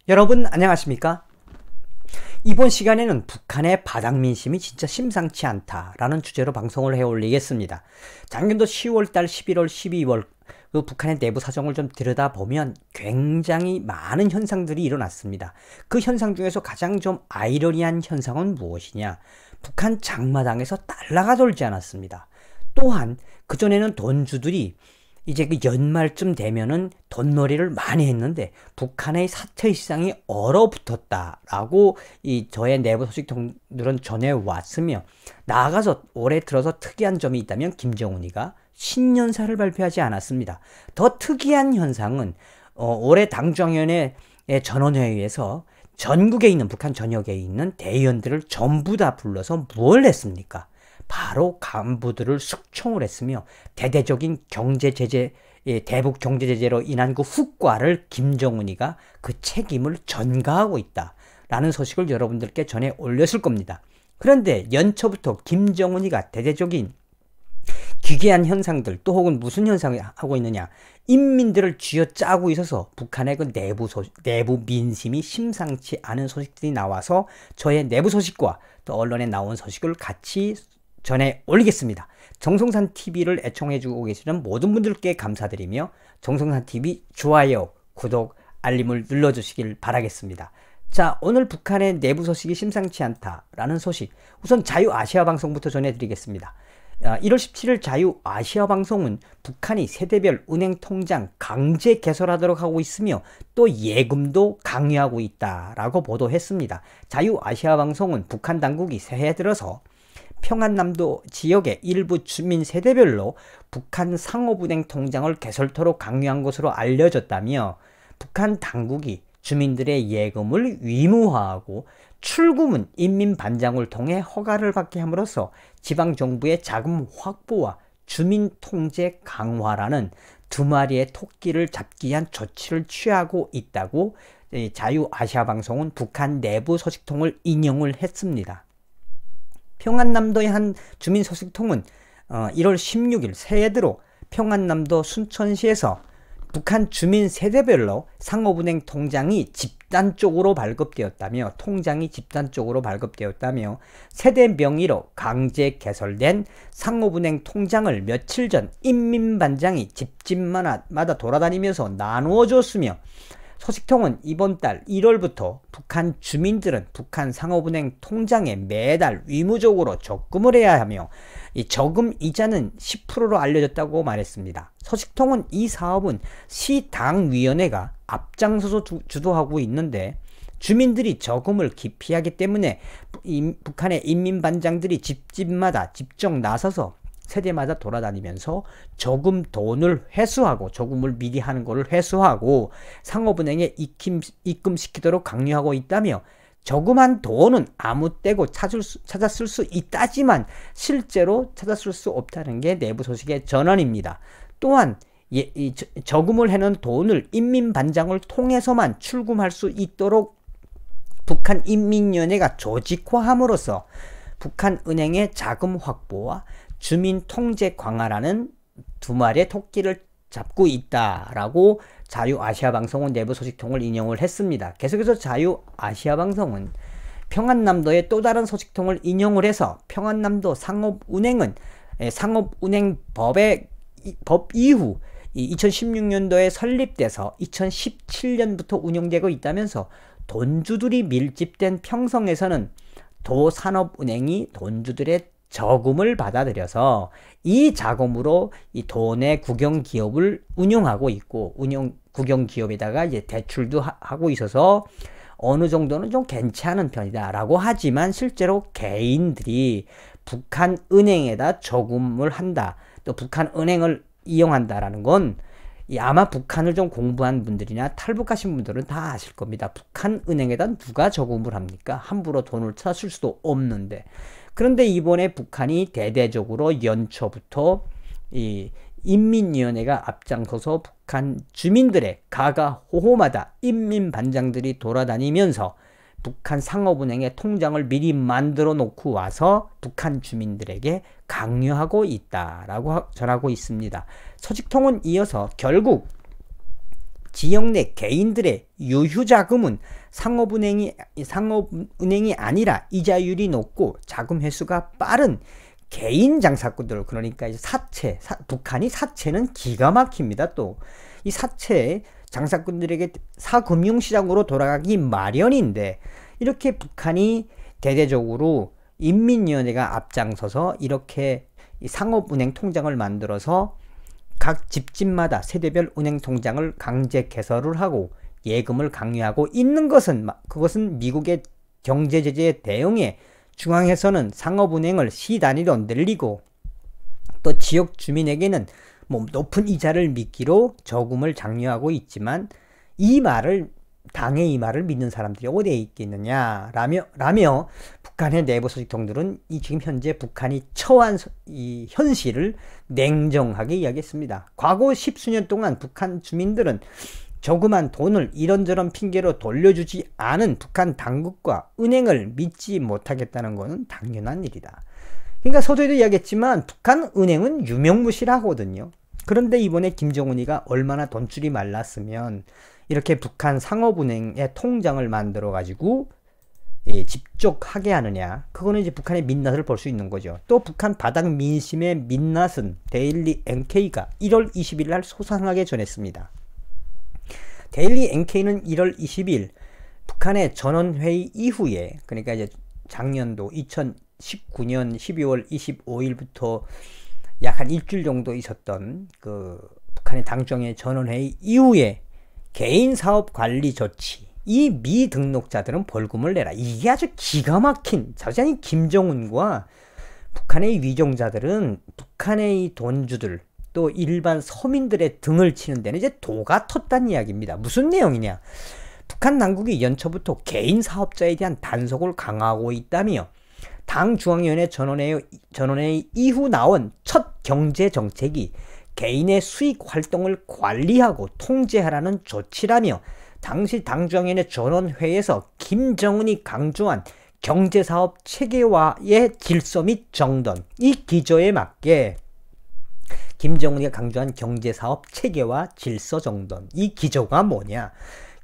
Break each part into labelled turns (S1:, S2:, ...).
S1: 여러분 안녕하십니까? 이번 시간에는 북한의 바닥민심이 진짜 심상치 않다라는 주제로 방송을 해올리겠습니다. 작년도 10월달, 11월, 12월 그 북한의 내부 사정을 좀 들여다보면 굉장히 많은 현상들이 일어났습니다. 그 현상 중에서 가장 좀 아이러니한 현상은 무엇이냐? 북한 장마당에서 달러가 돌지 않았습니다. 또한 그전에는 돈주들이 이제 그 연말쯤 되면은 돈놀이를 많이 했는데 북한의 사퇴 시장이 얼어붙었다라고 저의 내부 소식통들은 전해왔으며, 나아가서 올해 들어서 특이한 점이 있다면 김정은이가 신년사를 발표하지 않았습니다. 더 특이한 현상은 올해 당정위원회 전원회의에서 전국에 있는 북한 전역에 있는 대의원들을 전부 다 불러서 뭘 했습니까? 바로 간부들을 숙청을 했으며 대대적인 경제제재, 대북 경제제재로 인한 그 후과를 김정은이가 그 책임을 전가하고 있다라는 소식을 여러분들께 전해 올렸을 겁니다. 그런데 연초부터 김정은이가 대대적인 기괴한 현상들, 또 혹은 무슨 현상을 하고 있느냐, 인민들을 쥐어짜고 있어서 북한의 그 내부 민심이 심상치 않은 소식들이 나와서 저의 내부 소식과 또 언론에 나온 소식을 같이 전해 올리겠습니다. 정성산TV를 애청해주고 계시는 모든 분들께 감사드리며 정성산TV 좋아요, 구독, 알림을 눌러주시길 바라겠습니다. 자, 오늘 북한의 내부 소식이 심상치 않다라는 소식, 우선 자유아시아방송부터 전해드리겠습니다. 1월 17일 자유아시아방송은 북한이 세대별 은행통장 강제 개설하도록 하고 있으며 또 예금도 강요하고 있다라고 보도했습니다. 자유아시아방송은 북한 당국이 새해 들어서 평안남도 지역의 일부 주민 세대별로 북한 상업은행 통장을 개설토록 강요한 것으로 알려졌다며, 북한 당국이 주민들의 예금을 의무화하고 출금은 인민반장을 통해 허가를 받게 함으로써 지방정부의 자금 확보와 주민 통제 강화라는 두 마리의 토끼를 잡기 위한 조치를 취하고 있다고 자유아시아방송은 북한 내부 소식통을 인용을 했습니다. 평안남도의 한 주민 소식통은 1월 16일 새해 들어 평안남도 순천시에서 북한 주민 세대별로 상업은행 통장이 집단적으로 발급되었다며, 세대 명의로 강제 개설된 상업은행 통장을 며칠 전 인민반장이 집집마다 돌아다니면서 나누어 줬으며, 소식통은 이번 달 1월부터 북한 주민들은 북한 상업은행 통장에 매달 의무적으로 적금을 해야 하며 이 적금 이자는 10%로 알려졌다고 말했습니다. 소식통은 이 사업은 시당위원회가 앞장서서 주도하고 있는데, 주민들이 적금을 기피하기 때문에 북한의 인민반장들이 집집마다 직접 나서서 세대마다 돌아다니면서 적금 돈을 회수하고, 적금을 미리 하는 것을 회수하고 상업은행에 입금시키도록 강요하고 있다며, 저금한 돈은 아무 때고 찾아 쓸 수 있다지만 실제로 찾아 쓸 수 없다는 게 내부 소식의 전언입니다. 또한 저금을 해놓은 돈을 인민반장을 통해서만 출금할 수 있도록 북한 인민위원회가 조직화함으로써 북한 은행의 자금 확보와 주민 통제 강화라는 두 마리의 토끼를 잡고 있다라고 자유아시아방송은 내부 소식통을 인용을 했습니다. 계속해서 자유아시아방송은 평안남도의 또 다른 소식통을 인용을 해서 평안남도 상업은행은 상업은행법 이후 2016년도에 설립돼서 2017년부터 운영되고 있다면서, 돈주들이 밀집된 평성에서는 도산업은행이 돈주들의 저금을 받아들여서 이 자금으로 이 돈의 국영기업을 운영하고 있고, 국영기업에다가 이제 대출도 하고 있어서 어느 정도는 좀 괜찮은 편이다 라고 하지만, 실제로 개인들이 북한 은행에다 저금을 한다, 또 북한 은행을 이용한다라는 건 아마 북한을 좀 공부한 분들이나 탈북하신 분들은 다 아실 겁니다. 북한 은행에다 누가 저금을 합니까? 함부로 돈을 찾을 수도 없는데. 그런데 이번에 북한이 대대적으로 연초부터 이 인민위원회가 앞장서서 북한 주민들의 가가 호호마다 인민반장들이 돌아다니면서 북한 상업은행의 통장을 미리 만들어 놓고 와서 북한 주민들에게 강요하고 있다라고 전하고 있습니다. 소식통은 이어서 결국 지역 내 개인들의 유휴자금은 상업은행이 아니라 이자율이 높고 자금 회수가 빠른 개인 장사꾼들, 그러니까 이제 북한이 사채는 기가 막힙니다. 또 이 사채 장사꾼들에게 사금융시장으로 돌아가기 마련인데, 이렇게 북한이 대대적으로 인민위원회가 앞장서서 이렇게 이 상업은행 통장을 만들어서 각 집집마다 세대별 은행 통장을 강제 개설을 하고 예금을 강요하고 있는 그것은 미국의 경제 제재에 대응해 중앙에서는 상업은행을 시 단위로 늘리고, 또 지역 주민에게는 높은 이자를 미끼로 저금을 장려하고 있지만, 당의 이 말을 믿는 사람들이 어디에 있겠느냐 라며 북한의 내부 소식통들은 지금 현재 북한이 처한 이 현실을 냉정하게 이야기했습니다. 과거 10수년 동안 북한 주민들은 조그만 돈을 이런저런 핑계로 돌려주지 않은 북한 당국과 은행을 믿지 못하겠다는 것은 당연한 일이다. 그러니까 서두에도 이야기했지만 북한 은행은 유명무실하거든요. 그런데 이번에 김정은이가 얼마나 돈줄이 말랐으면 이렇게 북한 상업은행의 통장을 만들어 가지고 집적하게 하느냐. 그거는 이제 북한의 민낯을 볼 수 있는 거죠. 또 북한 바닥 민심의 민낯은 데일리 NK가 1월 20일 날 소상하게 전했습니다. 데일리 NK는 1월 20일 북한의 전원회의 이후에, 그러니까 이제 작년도 2019년 12월 25일부터 약 한 일주일 정도 있었던 그 북한의 당정의 전원회의 이후에 개인 사업 관리 조치, 이 미등록자들은 벌금을 내라. 이게 아주 기가 막힌, 자세히 김정은과 북한의 위종자들은 북한의 이 돈주들 또 일반 서민들의 등을 치는 데는 이제 도가 텄다는 이야기입니다. 무슨 내용이냐? 북한 당국이 연초부터 개인 사업자에 대한 단속을 강화하고 있다며 당 중앙위원회 전원회의 이후 나온 첫 경제정책이 개인의 수익 활동을 관리하고 통제하라는 조치라며, 당시 당중앙위원회 전원회의에서 김정은이 강조한 경제사업 체계화의 질서 및 정돈, 이 기조에 맞게 김정은이가 강조한 경제사업 체계화 질서 정돈, 이 기조가 뭐냐?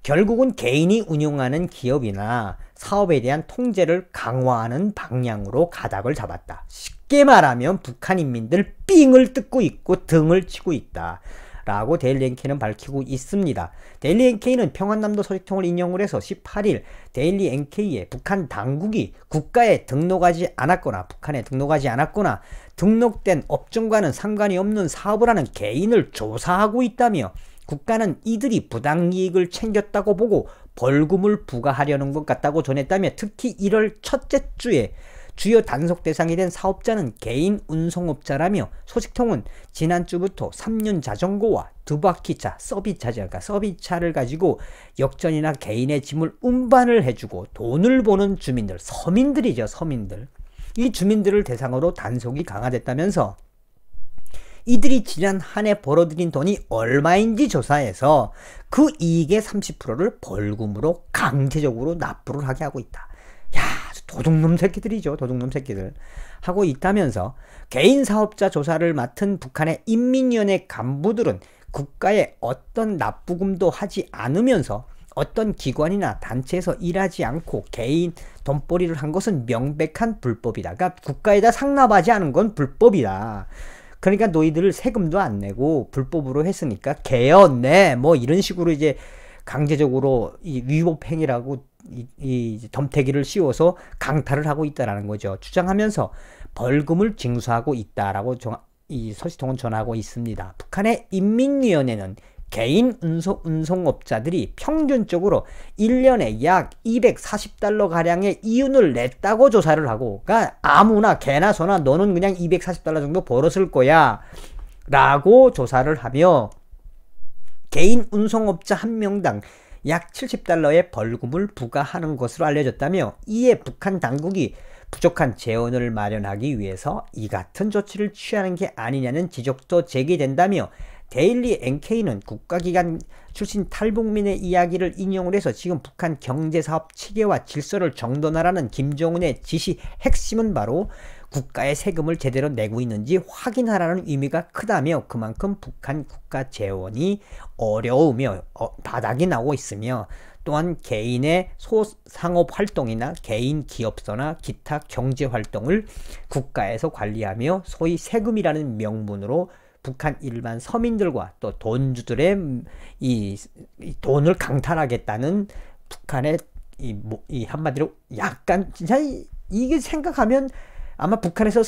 S1: 결국은 개인이 운영하는 기업이나 사업에 대한 통제를 강화하는 방향으로 가닥을 잡았다. 쉽게 말하면 북한 인민들 삥을 뜯고 있고 등을 치고 있다 라고 데일리 NK는 밝히고 있습니다. 데일리 NK는 평안남도 소식통을 인용을 해서 18일 데일리 NK에 북한 당국이 북한에 등록하지 않았거나 등록된 업종과는 상관이 없는 사업을 하는 개인을 조사하고 있다며, 국가는 이들이 부당이익을 챙겼다고 보고 벌금을 부과하려는 것 같다고 전했다며, 특히 1월 첫째 주에 주요 단속 대상이 된 사업자는 개인 운송업자라며, 소식통은 지난주부터 3륜 자전거와 두바퀴차, 서비스차를 가지고 역전이나 개인의 짐을 운반을 해주고 돈을 버는 주민들, 서민들이죠, 서민들. 이 주민들을 대상으로 단속이 강화됐다면서 이들이 지난 한 해 벌어들인 돈이 얼마인지 조사해서 그 이익의 30%를 벌금으로 강제적으로 납부를 하게 하고 있다. 야, 도둑놈 새끼들이죠. 도둑놈 새끼들. 하고 있다면서, 개인 사업자 조사를 맡은 북한의 인민위원회 간부들은 국가에 어떤 납부금도 하지 않으면서 어떤 기관이나 단체에서 일하지 않고 개인 돈벌이를 한 것은 명백한 불법이다. 그러니까 국가에다 상납하지 않은 건 불법이다. 그러니까 너희들 세금도 안 내고 불법으로 했으니까 개였네, 뭐 이런 식으로 이제 강제적으로 이 위법 행위라고 이 덤태기를 씌워서 강탈을 하고 있다라는 거죠. 주장하면서 벌금을 징수하고 있다라고 이 소식통은 전하고 있습니다. 북한의 인민위원회는 개인 운송업자들이 평균적으로 1년에 약 240달러 가량의 이윤을 냈다고 조사를 하고, 그러니까 아무나 개나 소나 너는 그냥 240달러 정도 벌었을 거야 라고 조사를 하며, 개인 운송업자 한 명당 약 70달러의 벌금을 부과하는 것으로 알려졌다며, 이에 북한 당국이 부족한 재원을 마련하기 위해서 이 같은 조치를 취하는 게 아니냐는 지적도 제기된다며, 데일리 NK는 국가기관 출신 탈북민의 이야기를 인용을 해서 지금 북한 경제사업 체계와 질서를 정돈하라는 김정은의 지시 핵심은 바로 국가의 세금을 제대로 내고 있는지 확인하라는 의미가 크다며, 그만큼 북한 국가 재원이 어려우며 바닥이 나고 있으며, 또한 개인의 소상업 활동이나 개인 기업서나 기타 경제 활동을 국가에서 관리하며 소위 세금이라는 명분으로 북한 일반 서민들과 또 돈주들의 이 돈을 강탈하겠다는 북한의 이 한마디로 약간 진짜 이게 생각하면 아마 북한에서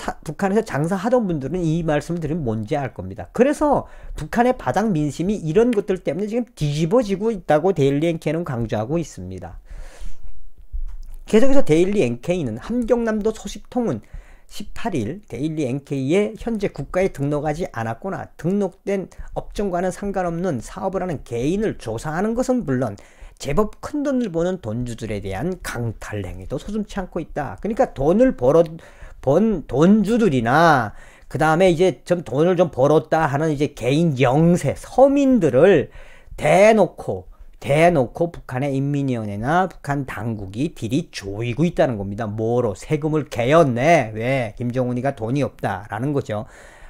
S1: 장사하던 분들은 이 말씀을 들으면 뭔지 알 겁니다. 그래서 북한의 바닥 민심이 이런 것들 때문에 지금 뒤집어지고 있다고 데일리 NK는 강조하고 있습니다. 계속해서 데일리 NK는 함경남도 소식통은 18일 데일리 NK에 현재 국가에 등록하지 않았거나 등록된 업종과는 상관없는 사업을 하는 개인을 조사하는 것은 물론 제법 큰 돈을 버는 돈주들에 대한 강탈 행위도 서슴지 않고 있다. 그러니까 돈을 번 돈주들이나 그 다음에 이제 좀 돈을 좀 벌었다 하는 이제 개인 영세 서민들을 대놓고 북한의 인민위원회나 북한 당국이 비리 조이고 있다는 겁니다. 뭐로? 세금을 개였네. 왜? 김정은이가 돈이 없다라는 거죠.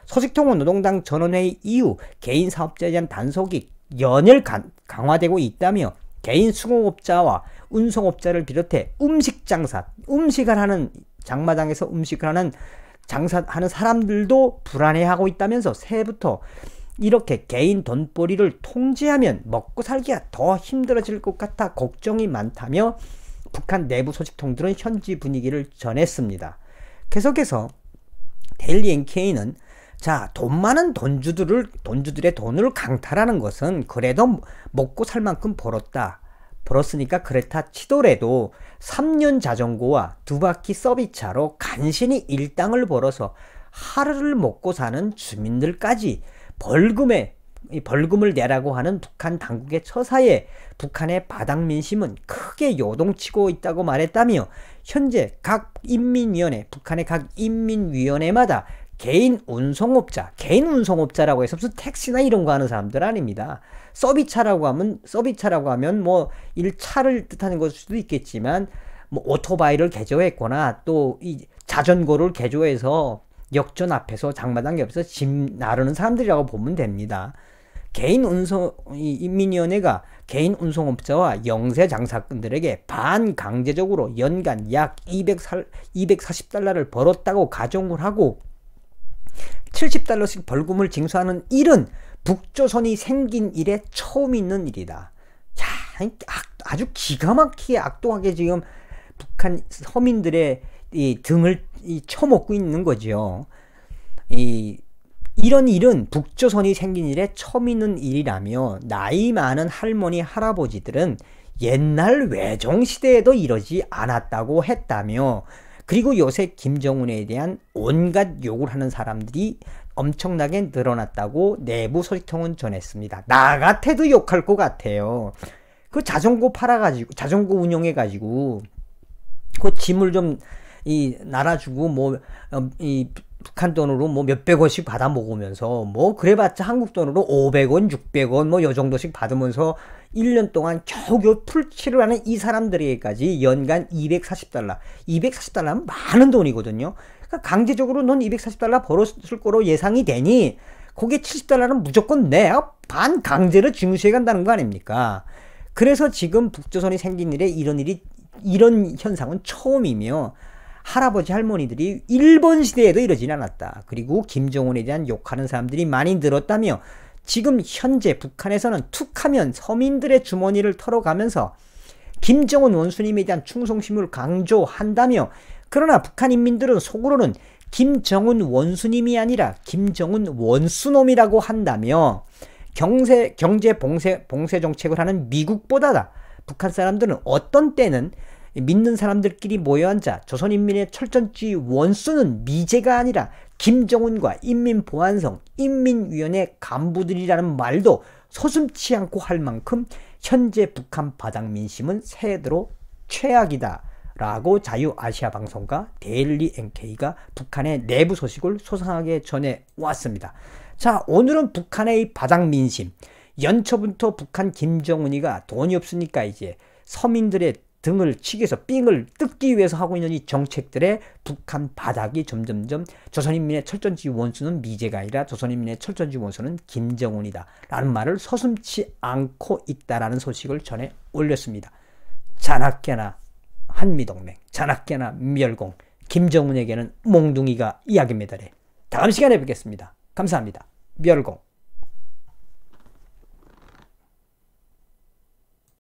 S1: 소식통은 노동당 전원회의 이후 개인 사업자에 대한 단속이 연일 강화되고 있다며, 개인 수공업자와 운송업자를 비롯해 음식을 하는 장마당에서 음식을 하는 장사하는 사람들도 불안해하고 있다면서, 새해부터 이렇게 개인 돈벌이를 통제하면 먹고 살기가 더 힘들어질 것 같아 걱정이 많다며 북한 내부 소식통들은 현지 분위기를 전했습니다. 계속해서 데일리 NK는 자, 돈 많은 돈주들의 돈을 강탈하는 것은 그래도 먹고 살 만큼 벌었으니까 그렇다 치더라도 3년 자전거와 2바퀴 서비스차로 간신히 일당을 벌어서 하루를 먹고 사는 주민들까지 벌금을 내라고 하는 북한 당국의 처사에 북한의 바닥 민심은 크게 요동치고 있다고 말했다며, 현재 북한의 각 인민위원회마다 개인 운송업자라고 해서 무슨 택시나 이런 거 하는 사람들 아닙니다. 서비스차라고 하면 뭐 차를 뜻하는 것일 수도 있겠지만, 뭐 오토바이를 개조했거나 또 이 자전거를 개조해서 역전 앞에서 장마당 옆에서 짐 나르는 사람들이라고 보면 됩니다. 인민위원회가 개인 운송업자와 영세 장사꾼들에게 반강제적으로 연간 약 240달러를 벌었다고 가정을 하고 70달러씩 벌금을 징수하는 일은 북조선이 생긴 이래 처음 있는 일이다. 자, 아주 기가 막히게 악독하게 지금 북한 서민들의 이 등을 쳐먹고 있는 거죠. 이런 일은 북조선이 생긴 이래 처음 있는 일이라며, 나이 많은 할머니 할아버지들은 옛날 외종시대에도 이러지 않았다고 했다며, 그리고 요새 김정은에 대한 온갖 욕을 하는 사람들이 엄청나게 늘어났다고 내부 소식통은 전했습니다. 나 같아도 욕할 것 같아요. 그 자전거 자전거 운영해가지고 그 짐을 좀 날아주고 북한 돈으로 뭐 몇백 원씩 받아 먹으면서 뭐 그래봤자 한국 돈으로 500원, 600원 뭐 요 정도씩 받으면서 1년 동안 겨우겨우 풀칠을 하는 이 사람들에게까지 연간 240달러면 많은 돈이거든요. 그러니까 강제적으로 넌 240달러 벌었을 거로 예상이 되니 거기에 70달러는 무조건 내야 반강제로 징수해 간다는 거 아닙니까? 그래서 지금 북조선이 생긴 이래 이런 현상은 처음이며, 할아버지 할머니들이 일본 시대에도 이러진 않았다. 그리고 김정은에 대한 욕하는 사람들이 많이 늘었다며, 지금 현재 북한에서는 툭하면 서민들의 주머니를 털어가면서 김정은 원수님에 대한 충성심을 강조한다며, 그러나 북한 인민들은 속으로는 김정은 원수님이 아니라 김정은 원수놈이라고 한다며, 경제 봉쇄 정책을 하는 미국보다 북한 사람들은 어떤 때는 믿는 사람들끼리 모여앉아 조선인민의 철전지 원수는 미제가 아니라 김정은과 인민보안성, 인민위원회 간부들이라는 말도 서슴지 않고 할 만큼 현재 북한 바닥 민심은 새해대로 최악이다 라고 자유아시아방송과 데일리 NK가 북한의 내부 소식을 소상하게 전해왔습니다. 자, 오늘은 북한의 이 바닥민심, 연초부터 북한 김정은이가 돈이 없으니까 이제 서민들의 등을 치기위해서 삥을 뜯기 위해서 하고 있는 이 정책들의 북한 바닥이 점점점 조선인민의 철전지 원수는 미제가 아니라 조선인민의 철전지 원수는 김정은이다 라는 말을 서슴지 않고 있다라는 소식을 전해 올렸습니다. 자나깨나 한미동맹, 자나깨나 멸공, 김정은에게는 몽둥이가 이야기입니다. 다음 시간에 뵙겠습니다. 감사합니다. 멸공.